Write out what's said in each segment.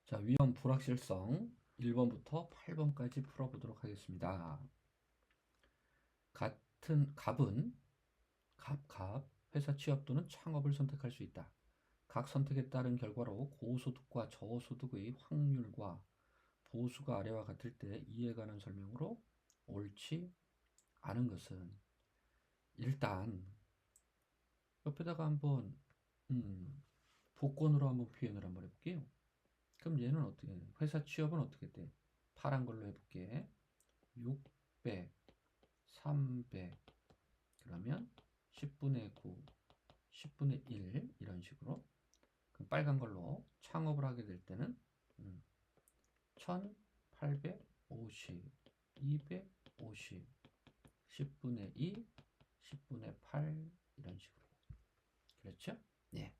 자, 위험 불확실성 1번부터 8번까지 풀어보도록 하겠습니다. 같은 갑, 회사 취업 또는 창업을 선택할 수 있다. 각 선택에 따른 결과로 고소득과 저소득의 확률과 보수가 아래와 같을 때 이에 관한 설명으로 옳지 않은 것은 일단 옆에다가 한번 복권으로 한번 표현을 한번 해볼게요. 그럼 얘는 어떻게 돼? 회사 취업은 어떻게 돼? 파란 걸로 해볼게. 600, 300, 그러면 10분의 9, 10분의 1 이런 식으로. 그럼 빨간 걸로 창업을 하게 될 때는 1850, 250, 10분의 2, 10분의 8 이런 식으로. 그렇죠? 네.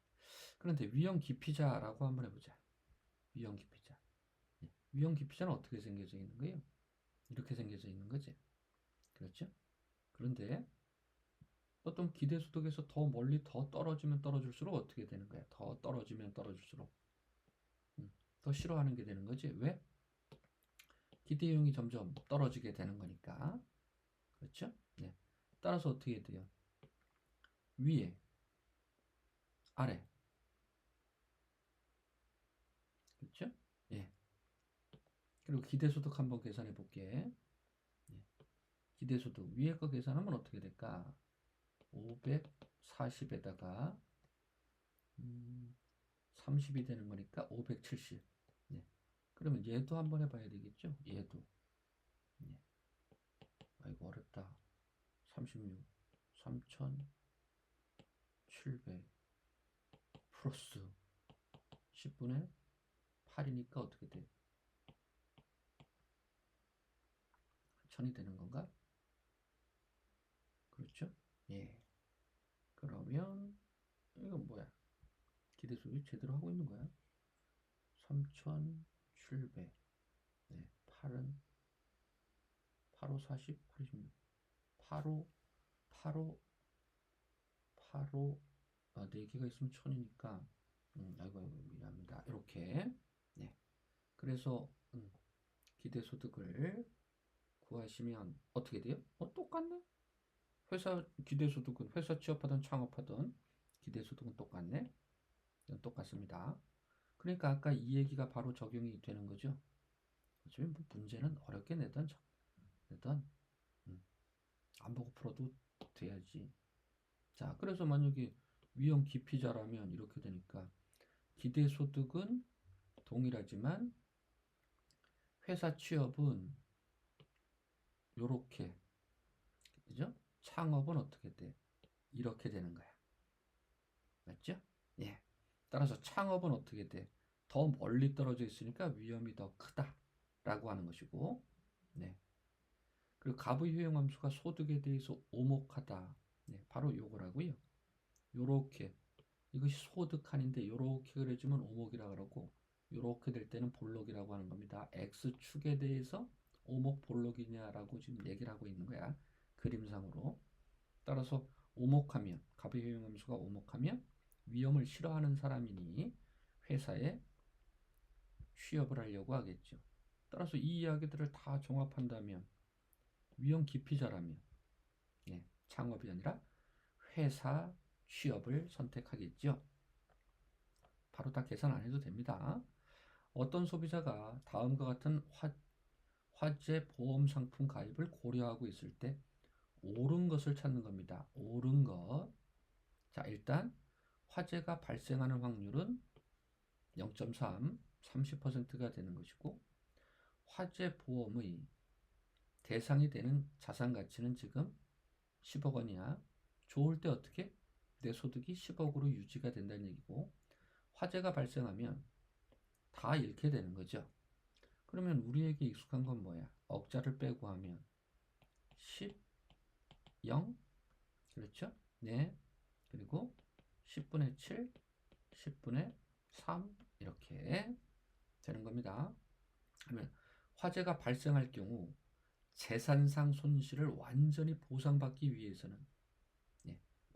그런데 위험 기피자라고 한번 해보자. 위험 기피자. 네. 위험 기피자는 어떻게 생겨져 있는 거예요? 이렇게 생겨져 있는 거지. 그렇죠? 그런데 어떤 기대소득에서 더 멀리 더 떨어지면 떨어질수록 어떻게 되는 거야? 더 떨어지면 떨어질수록 더 싫어하는 게 되는 거지. 왜? 기대형이 점점 떨어지게 되는 거니까. 그렇죠? 네. 따라서 어떻게 돼요? 위에, 아래. 그렇죠? 예. 그리고 기대소득 한번 계산해 볼게. 예. 기대소득 위에 거 계산하면 어떻게 될까? 540에다가 30이 되는 거니까 570. 네. 그러면 얘도 한번 해봐야 되겠죠? 얘도. 네. 아이고 어렵다. 36, 3700 플러스 10분의 8이니까 어떻게 돼? 1000이 되는 건가? 그렇죠? 예. 그러면 이건 뭐야? 기대속이 제대로 하고 있는 거야? 3700. 네. 8은 85, 40, 86. 85, 85, 85. 아, 4개가 있으면 1000이니까. 아이고, 아이고, 미안합니다. 이렇게. 네. 그래서, 기대소득을 구하시면 어떻게 돼요? 똑같네? 회사 기대소득은 회사 취업하든 창업하든 기대소득은 똑같네? 똑같습니다. 그러니까 아까 이 얘기가 바로 적용이 되는 거죠. 어차피 뭐 문제는 어렵게 내던 음, 안 보고 풀어도 돼야지. 자, 그래서 만약에 위험 기피자라면 이렇게 되니까 기대소득은 동일하지만 회사 취업은 요렇게, 그죠? 창업은 어떻게 돼? 이렇게 되는 거야. 맞죠? 예. 따라서 창업은 어떻게 돼? 더 멀리 떨어져 있으니까 위험이 더 크다라고 하는 것이고, 네. 그리고 가부 효용 함수가 소득에 대해서 오목하다. 네, 바로 요거라고요. 요렇게 이것이 소득한인데 요렇게 그려주면 오목이라 그러고 요렇게 될 때는 볼록이라고 하는 겁니다. X축에 대해서 오목 볼록이냐라고 지금 얘기를 하고 있는 거야. 그림상으로. 따라서 오목하면 가부 효용 함수가 오목하면 위험을 싫어하는 사람이니 회사에 취업을 하려고 하겠죠. 따라서 이 이야기들을 다 종합한다면 위험 기피자라면 창업이 아니라 회사 취업을 선택하겠죠. 바로 다 계산 안 해도 됩니다. 어떤 소비자가 다음과 같은 화재 보험 상품 가입을 고려하고 있을 때 옳은 것을 찾는 겁니다. 옳은 것. 자, 일단 화재가 발생하는 확률은 0.3, 30%가 되는 것이고 화재 보험의 대상이 되는 자산 가치는 지금 10억 원이야. 좋을 때 어떻게? 내 소득이 10억으로 유지가 된다는 얘기고 화재가 발생하면 다 잃게 되는 거죠. 그러면 우리에게 익숙한 건 뭐야? 억자를 빼고 하면 10, 0, 그렇죠? 네. 그리고 10분의 7, 10분의 3 이렇게 되는 겁니다. 그러면 화재가 발생할 경우 재산상 손실을 완전히 보상받기 위해서는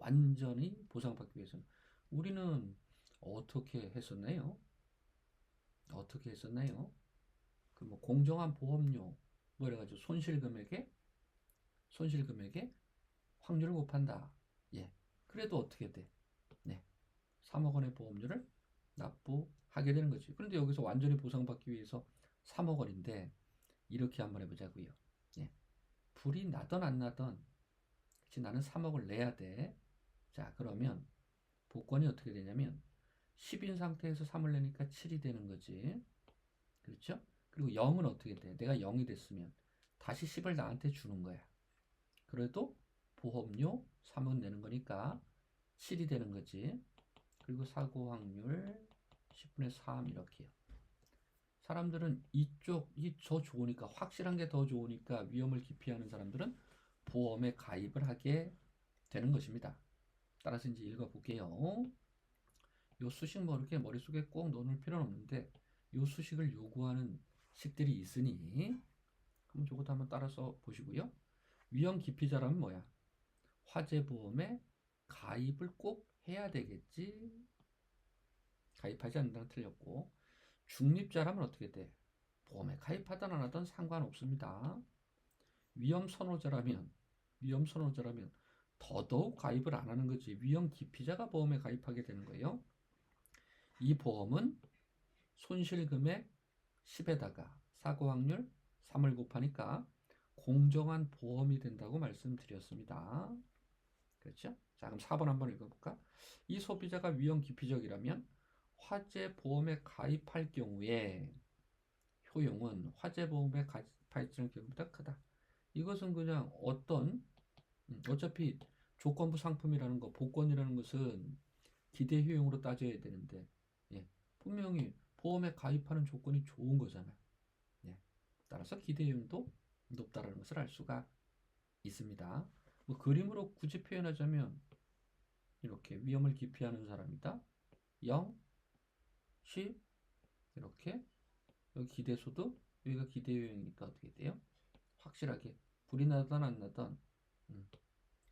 완전히 보상받기 위해서는 우리는 어떻게 했었나요? 어떻게 했었나요? 그 뭐 공정한 보험료 뭐 이래가지고 손실금액에 확률을 곱한다. 예. 그래도 어떻게 돼? 네. 3억 원의 보험료를 납부하게 되는 거지. 그런데 여기서 완전히 보상받기 위해서 3억 원인데 이렇게 한번 해보자고요. 예. 불이 나던 안 나던 그치, 나는 3억을 내야 돼. 자, 그러면 복권이 어떻게 되냐면 10인 상태에서 3을 내니까 7이 되는 거지. 그렇죠? 그리고 0은 어떻게 돼? 내가 0이 됐으면 다시 10을 나한테 주는 거야. 그래도 보험료 3은 내는 거니까 7이 되는 거지. 그리고 사고 확률 10분의 3 이렇게요. 사람들은 이쪽이 더 좋으니까 확실한 게 더 좋으니까 위험을 기피하는 사람들은 보험에 가입을 하게 되는 것입니다. 따라서 이제 읽어볼게요. 요 수식 뭐 이렇게 머릿속에 꼭 넣어놓을 필요는 없는데 요 수식을 요구하는 식들이 있으니 그럼 저것도 한번 따라서 보시고요. 위험 기피자라면 뭐야? 화재보험에 가입을 꼭 해야 되겠지. 가입하지 않는다는 틀렸고 중립자라면 어떻게 돼? 보험에 가입하든 안 하든 상관없습니다. 위험선호자라면 더더욱 가입을 안 하는 거지. 위험 기피자가 보험에 가입하게 되는 거예요. 이 보험은 손실금액 10에다가 사고 확률 3을 곱하니까 공정한 보험이 된다고 말씀드렸습니다. 그렇죠? 자, 그럼 4번 한번 읽어볼까? 이 소비자가 위험 기피적이라면 화재 보험에 가입할 경우에 효용은 화재 보험에 가입할 경우보다 크다. 이것은 그냥 어차피 조건부 상품이라는 거, 복권이라는 것은 기대 효용으로 따져야 되는데, 예, 분명히 보험에 가입하는 조건이 좋은 거잖아요. 예, 따라서 기대 효용도 높다라는 것을 알 수가 있습니다. 뭐 그림으로 굳이 표현하자면 이렇게 위험을 기피하는 사람이다. 0, 10 이렇게 여기 기대소득 여기가 기대효용이니까 어떻게 돼요? 확실하게 불이 나든 안 나든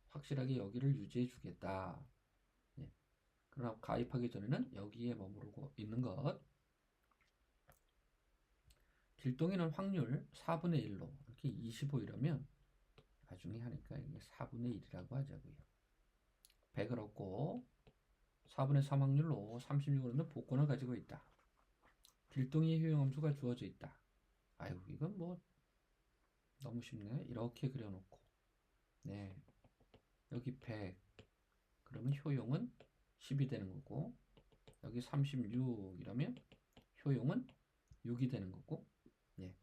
확실하게 여기를 유지해 주겠다. 예. 그러나 가입하기 전에는 여기에 머무르고 있는 것. 길동이는 확률 4분의 1로 이렇게 25 이러면 나중에 하니까 이게 4분의 1이라고 하자고요. 100을 얻고 4분의 3 확률로 36을 얻는 복권을 가지고 있다. 길동이의 효용함수가 주어져 있다. 아유 이건 뭐 너무 쉽네. 이렇게 그려놓고 네 여기 100 그러면 효용은 10이 되는 거고 여기 36이라면 효용은 6이 되는 거고 네.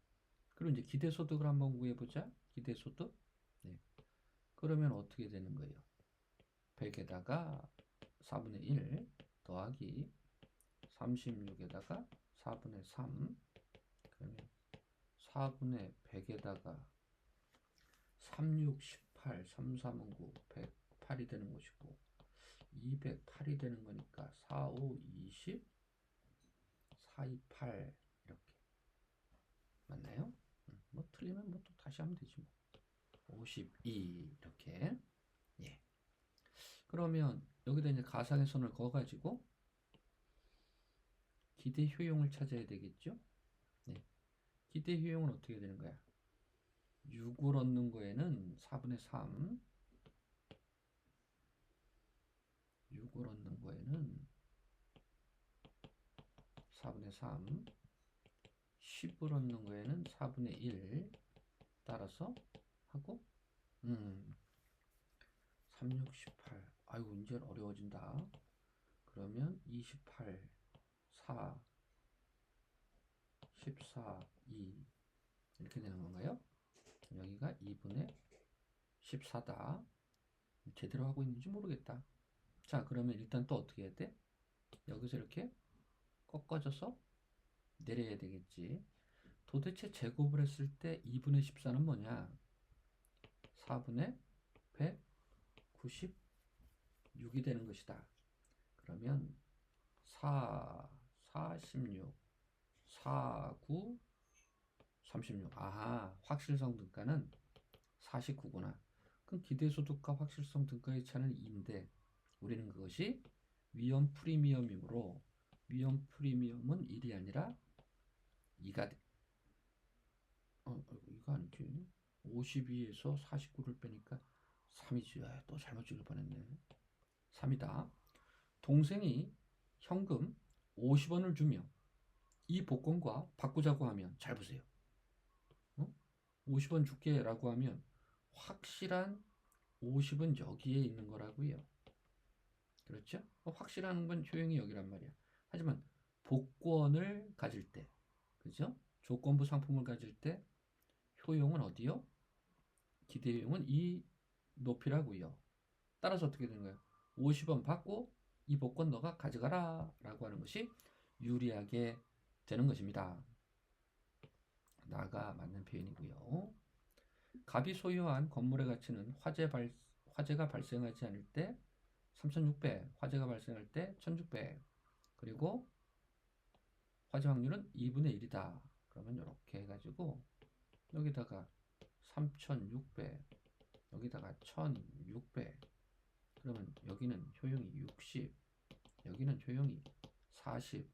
그리고 이제 기대소득을 한번 구해보자. 기대소득 네. 그러면 어떻게 되는 거예요? 100에다가 4분의 1 더하기 36에다가 4분의 3 그러면 4분의 100에다가 36, 18, 3, 3은 9, 108이 되는 것이고 208이 되는 거니까 4, 5, 20, 4, 2, 8 이렇게 맞나요? 뭐 틀리면 뭐 또 다시 하면 되지 뭐. 52 이렇게 예. 그러면 여기다 이제 가상의 선을 그어가지고 기대 효용을 찾아야 되겠죠? 네. 기대 효용은 어떻게 되는 거야? 6을 얻는 거에는 4분의 3 6을 얻는 거에는 4분의 3 10을 얻는 거에는 4분의 1 따라서 하고 3, 6, 18 아이고 이제 어려워진다. 그러면 28 4 14 2 이렇게 되는 건가요? 여기가 2분의 14다. 제대로 하고 있는지 모르겠다. 자 그러면 일단 또 어떻게 해야 돼? 여기서 이렇게 꺾어져서 내려야 되겠지. 도대체 제곱을 했을 때 2분의 14는 뭐냐? 4분의 196이 되는 것이다. 그러면 4, 46, 4, 9, 36. 아하, 확실성 등가는 49구나. 그럼 기대소득과 확실성 등가의 차는 2인데 우리는 그것이 위험 프리미엄이므로 위험 프리미엄은 1이 아니라 52에서 49를 빼니까 3이지. 또 잘못 찍을 뻔했네. 3이다. 동생이 현금 50원을 주며 이 복권과 바꾸자고 하면, 잘 보세요. 50원 줄게 라고 하면 확실한 50은 여기에 있는 거라고요. 그렇죠? 확실한 건 효용이 여기란 말이야. 하지만 복권을 가질 때, 그죠? 조건부 상품을 가질 때 효용은 어디요? 기대 효용은 이 높이라고요. 따라서 어떻게 되는 거예요? 50원 받고 이 복권 너가 가져가라 라고 하는 것이 유리하게 되는 것입니다. 나가 맞는 표현이고요. 갑이 소유한 건물의 가치는 화재가 발생하지 않을 때 3,600, 화재가 발생할 때 1,600, 그리고 화재 확률은 2분의 1이다. 그러면 이렇게 해가지고 여기다가 3,600, 여기다가 1,600, 그러면 여기는 효용이 60, 여기는 효용이 40,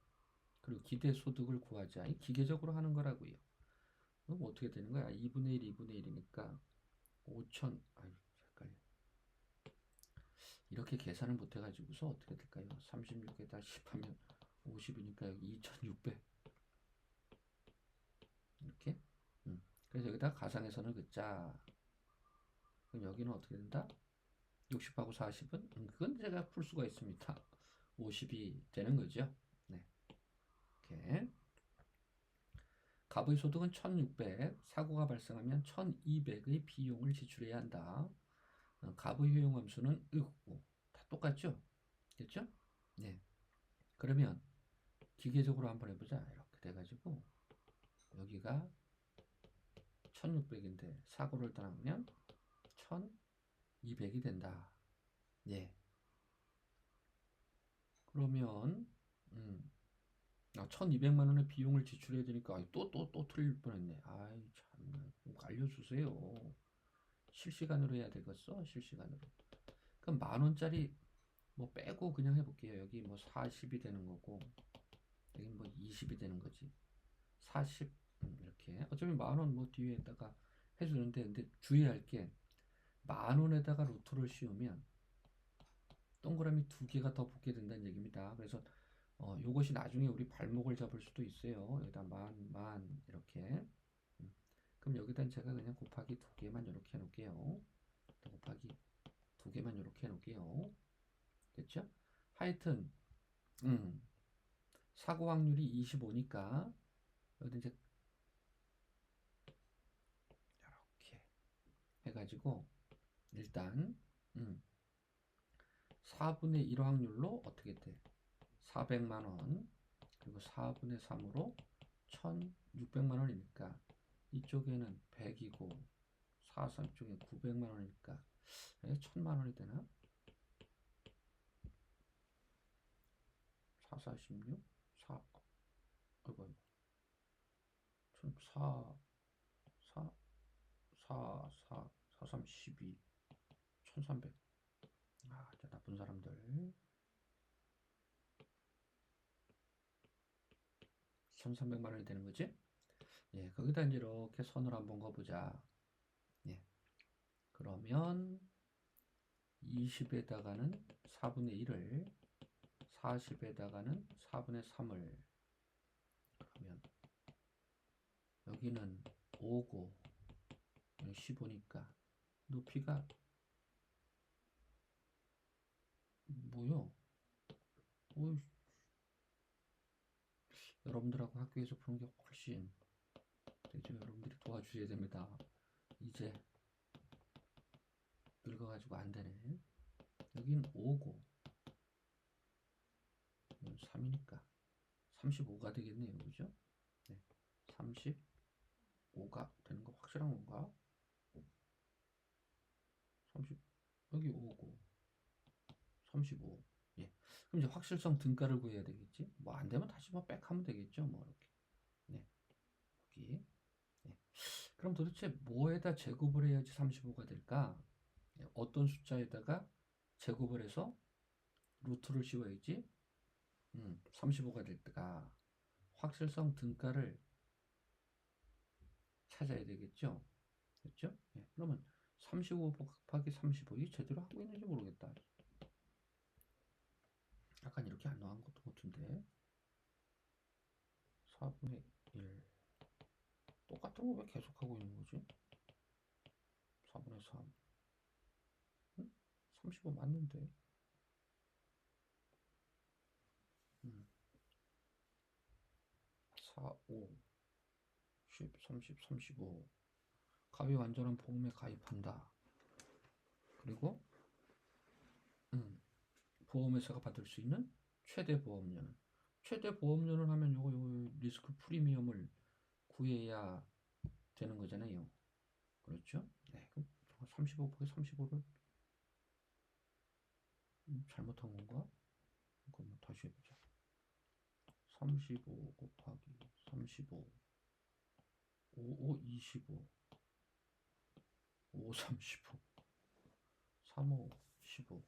그리고 기대 소득을 구하자. 기계적으로 하는 거라고요. 그럼 어떻게 되는 거야? 2분의 1, 2분의 1이니까 5,000, 아유, 헷갈려. 이렇게 계산을 못 해가지고서 어떻게 될까요? 36에다 10하면 50이니까 여기 2,600. 이렇게. 그래서 여기다 가상의 선을 긋자. 그럼 여기는 어떻게 된다? 60하고 40은? 그건 제가 풀 수가 있습니다. 50이 되는 거죠. 네. 이렇게. 갑의 소득은 1,600, 사고가 발생하면 1,200의 비용을 지출해야 한다. 갑의 효용함수는 다 똑같죠? 그렇죠? 네. 그러면 기계적으로 한번 해보자. 이렇게 돼가지고 여기가 1,600인데 사고를 당하면 1,200이 된다. 예. 그러면 1,200만 원의 비용을 지출해야 되니까 또 틀릴 뻔했네. 아이 참, 좀 알려주세요. 실시간으로 해야 되겠어? 실시간으로. 그럼 10,000원짜리 뭐 빼고 그냥 해볼게요. 여기 뭐 40이 되는 거고, 여기 뭐 20이 되는 거지. 40 이렇게. 어차피 10,000원 뭐 뒤에다가 해주는데, 근데 주의할 게 10,000원에다가 루트를 씌우면 동그라미 2개가 더 붙게 된다는 얘기입니다. 그래서 요것이 나중에 우리 발목을 잡을 수도 있어요. 여기다 만 이렇게. 그럼 여기다 제가 그냥 곱하기 2개만 이렇게 해놓을게요. 곱하기 2개만 이렇게 해놓을게요. 됐죠? 하여튼 사고 확률이 25니까 여기 이제 이렇게 해가지고 일단 4분의 1 확률로 어떻게 돼? 400만 원, 그리고 4분의 3으로 1,600만 원이니까 이쪽에는 100이고 4, 3 쪽에 900만 원이니까 1,000만 원이 되나? 4, 4, 16, 4, 아이고, 4, 4, 4, 4, 4, 3, 12, 1,300. 진짜 나쁜 사람들. 1,300만 원이 되는 거지? 예, 거기다 이제 이렇게 선을 한번 그어보자. 예. 그러면 20에다가는 4분의 1을, 40에다가는 4분의 3을, 그러면 여기는 5고 15니까 높이가 뭐요? 여러분들하고 학교에서 푸는 게 훨씬 되죠. 여러분들이 도와주셔야 됩니다. 이제 늙어가지고 안 되네. 여긴 5고 3이니까 35가 되겠네요. 그죠? 네. 35가 되는 거 확실한 건가? 30, 여기 5고 35. 예. 그럼 이제 확실성 등가를 구해야 되겠지? 뭐 안 되면 다시 뭐 빽하면 되겠죠? 뭐 이렇게. 네. 여기. 네. 그럼 도대체 뭐에다 제곱을 해야지 35가 될까? 어떤 숫자에다가 제곱을 해서 루트를 씌워야지 35가 될 때가 확실성 등가를 찾아야 되겠죠. 됐죠? 예, 그러면 35 곱하기 35 이 제대로 하고 있는지 모르겠다. 약간 이렇게 안 나온 것도 같은데. 4분의 1 똑같은 거 왜 계속 하고 있는 거지? 4분의 3 응? 35 맞는데. 4, 5, 10, 30, 35 가위 완전한 보험에 가입한다. 그리고 보험회사가 받을 수 있는 최대 보험료는 최대 보험료를 하면 요거 리스크 프리미엄을 구해야 되는 거잖아요. 그렇죠? 네, 그럼 35 곱하기 35를 잘못한 건가? 그럼 다시 해보자. 35 곱하기 35 55 25 5 35 35 15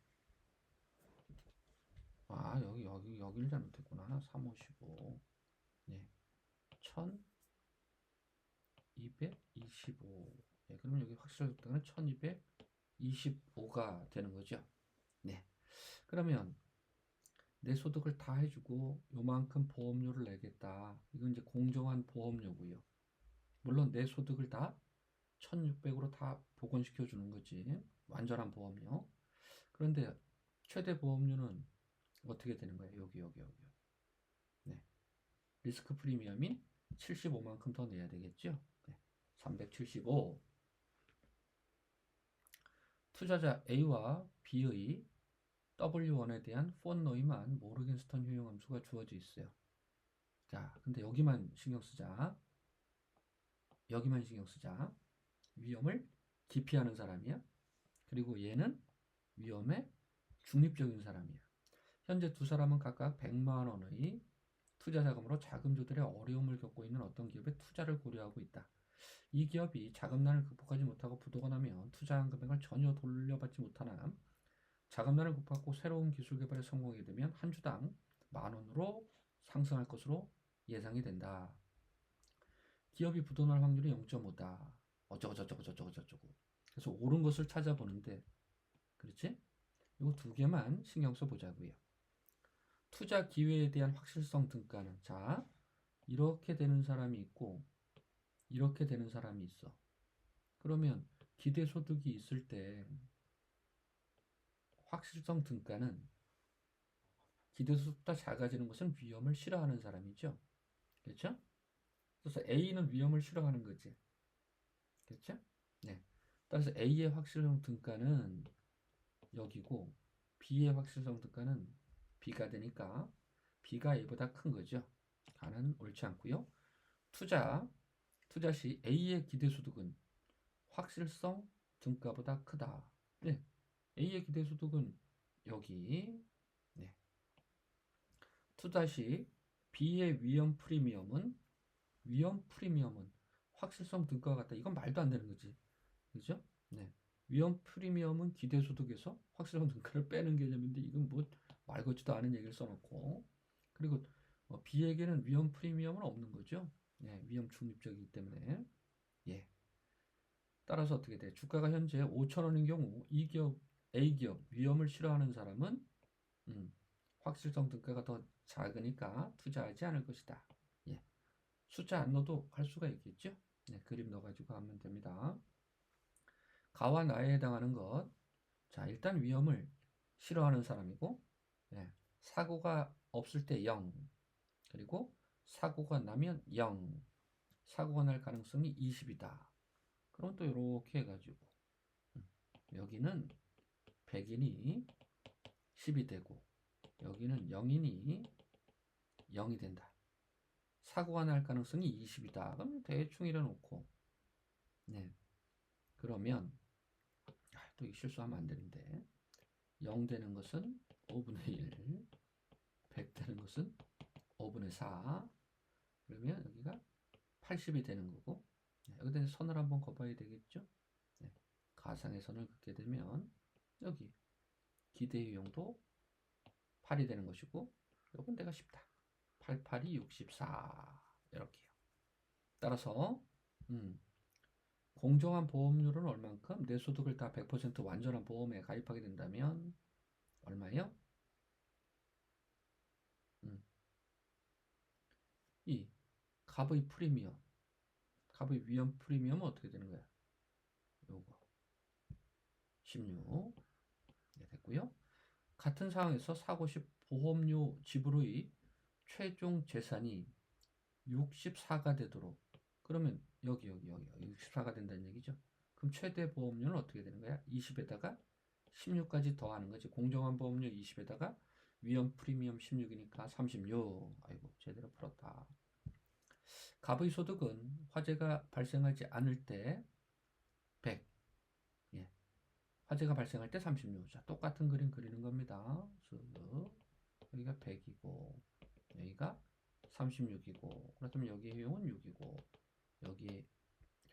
아 여기를 잘못했구나. 35 15 네, 1225 네, 그러면 여기 확실하게 속도는 1225가 되는 거죠. 네, 그러면 내 소득을 다 해주고 요만큼 보험료를 내겠다. 이건 이제 공정한 보험료고요. 물론 내 소득을 다 1600으로 다 복원시켜 주는 거지. 완전한 보험료. 그런데 최대 보험료는 어떻게 되는 거예요? 여기. 네. 리스크 프리미엄이 75만큼 더 내야 되겠죠? 네. 375. 투자자 A와 B의 W1에 대한 폰 노이만 모르겐스턴 효용 함수가 주어져 있어요. 자, 근데 여기만 신경 쓰자. 위험을 기피하는 사람이야. 그리고 얘는 위험에 중립적인 사람이야. 현재 두 사람은 각각 100만 원의 투자 자금으로 자금 조달에 어려움을 겪고 있는 어떤 기업에 투자를 고려하고 있다. 이 기업이 자금난을 극복하지 못하고 부도가 나면 투자한 금액을 전혀 돌려받지 못하나 자금난을 극복하고 새로운 기술 개발에 성공하게 되면 한 주당 10,000원으로 상승할 것으로 예상이 된다. 기업이 부도날 확률이 0.5다. 어쩌고. 그래서 옳은 것을 찾아보는데, 그렇지? 이거 두 개만 신경 써보자고요. 투자 기회에 대한 확실성 등가는, 자, 이렇게 되는 사람이 있고 이렇게 되는 사람이 있어. 그러면 기대 소득이 있을 때 확실성 등가는 기대 소득보다 작아지는 것은 위험을 싫어하는 사람이죠. 그렇죠? 그래서 A는 위험을 싫어하는 거지. 그렇죠? 네. 따라서 A의 확실성 등가는 여기고 B의 확실성 등가는 B가 되니까 B가 A보다 큰 거죠. 가는 옳지 않고요. 투자 시 A의 기대소득은 확실성 등가보다 크다. 네. A의 기대소득은 여기. 네. 투자 시 B의 위험 프리미엄은 확실성 등가가 같다. 이건 말도 안 되는 거지. 그죠? 네. 위험 프리미엄은 기대소득에서 확실성 등가를 빼는 개념인데 이건 뭐 말 같지도 않은 얘기를 써놓고 그리고 B에게는 위험 프리미엄은 없는 거죠. 네, 위험 중립적이기 때문에 예. 따라서 어떻게 돼? 주가가 현재 5,000원인 경우 이 기업 A 기업 위험을 싫어하는 사람은 확실성 등가가 더 작으니까 투자하지 않을 것이다. 예. 숫자 안 넣어도 할 수가 있겠죠? 네, 그림 넣어가지고 하면 됩니다. 가와 나에 해당하는 것. 자, 일단 위험을 싫어하는 사람이고, 예, 사고가 없을 때 0, 그리고 사고가 나면 0, 사고가 날 가능성이 20이다. 그럼 또 이렇게 해가지고, 여기는 100이니 10이 되고, 여기는 0이니 0이 된다. 사고가 날 가능성이 20이다. 그럼 대충 이래놓고, 네. 그러면, 또 실수하면 안 되는데, 0 되는 것은 5분의 1, 100 되는 것은 5분의 4, 그러면 여기가 80이 되는 거고, 여기다 선을 한번 그어봐야 되겠죠? 네. 가상의 선을 긋게 되면, 여기 기대유형도 8이 되는 것이고, 요건 내가 쉽다. 8, 8이 64. 이렇게요. 따라서, 공정한 보험료는 얼만큼? 내 소득을 다 100% 완전한 보험에 가입하게 된다면 얼마요? 2. 갑의 프리미엄. 갑의 위험 프리미엄은 어떻게 되는 거야? 요거 16. 네, 됐고요. 같은 상황에서 사고 시 보험료 지불의 최종 재산이 64가 되도록, 그러면 여기 64가 된다는 얘기죠. 그럼 최대 보험료는 어떻게 되는 거야? 20에다가 16까지 더하는 거지. 공정한 보험료 20에다가 위험 프리미엄 16이니까 36. 아이고, 제대로 풀었다. 갑의 소득은 화재가 발생하지 않을 때 100. 예. 화재가 발생할 때 36. 자, 똑같은 그림 그리는 겁니다. 여기가 100이고 여기가 36이고, 그렇다면 여기 효용은 6이고 여기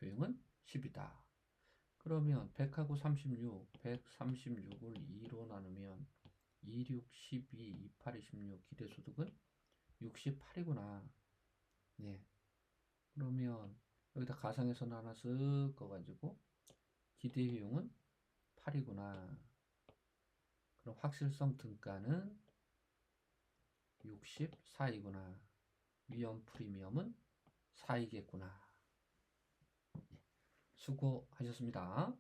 효용은 10이다. 그러면 100하고 36, 136을 2로 나누면 2, 6, 12, 28, 26, 기대소득은 68이구나. 네. 그러면 여기다 가상에서 하나 쓱 꺼가지고 기대효용은 8이구나. 그럼 확실성 등가는 64이구나. 위험 프리미엄은 4이겠구나. 수고하셨습니다.